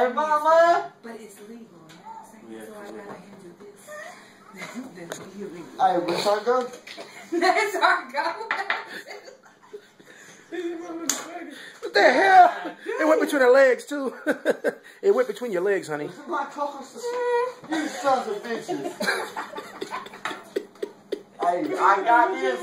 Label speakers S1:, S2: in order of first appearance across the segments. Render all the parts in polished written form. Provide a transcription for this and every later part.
S1: Hey, mama.
S2: But it's legal.
S3: Yeah.
S2: So I gotta handle this. That's illegal.
S1: Hey, where's our go?
S2: That's our go.
S4: What the hell? It went between her legs, too. It went between your legs, honey.
S1: This is my closest. You sons of bitches. Hey, I got this.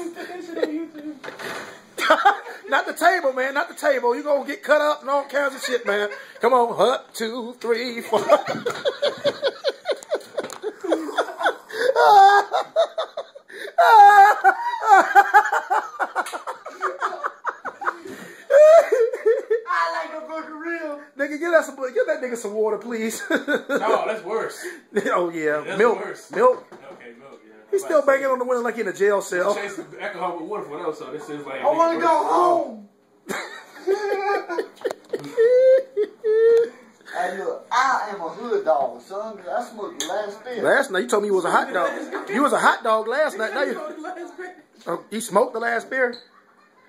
S4: Not the table, man. Not the table. You gonna get cut up and all kinds of shit, man. Come on. 1, 2, 3, 4.
S1: I like a burger real.
S4: Nigga, give that nigga some water, please.
S3: No, that's worse.
S4: Oh yeah,
S3: That's
S4: milk.
S3: worse.
S4: Milk.
S3: Okay, milk, yeah.
S4: He's still banging on the window like he in a jail cell.
S3: Chase alcohol with water for those, so this is like.
S1: I want to go home. Hey, look, I am a hood dog, son. I smoked the last beer.
S4: Last night you told me you was a hot dog. You was a hot dog last night. Now you smoked the last beer.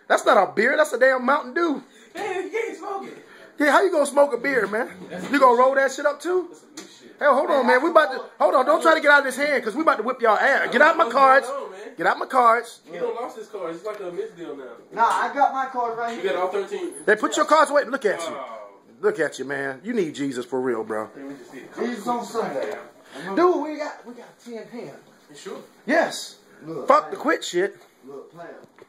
S4: That's not a beer. That's a damn Mountain Dew.
S3: Man, you can't smoke it.
S4: Yeah, how you gonna smoke a beer, man? You gonna roll that shit up too?
S3: That's some new shit.
S4: Hell, hold on, man. We about to hold on. Don't try to get out of this hand because we about to whip y'all ass. Get out my cards. Get out my cards.
S3: You don't lost his cards. It's like a mixed deal now.
S1: Nah, I got my card right
S3: You
S1: here.
S3: got all 13.
S4: They put your cards away. Look at you.
S3: Oh.
S4: Look at you, man. You need Jesus for real, bro.
S3: We just need
S1: Jesus on Sunday.
S4: Dude, we got 10 hands.
S3: You sure?
S4: Yes.
S1: Look,
S4: Fuck the quit shit.
S1: Look, play 'em.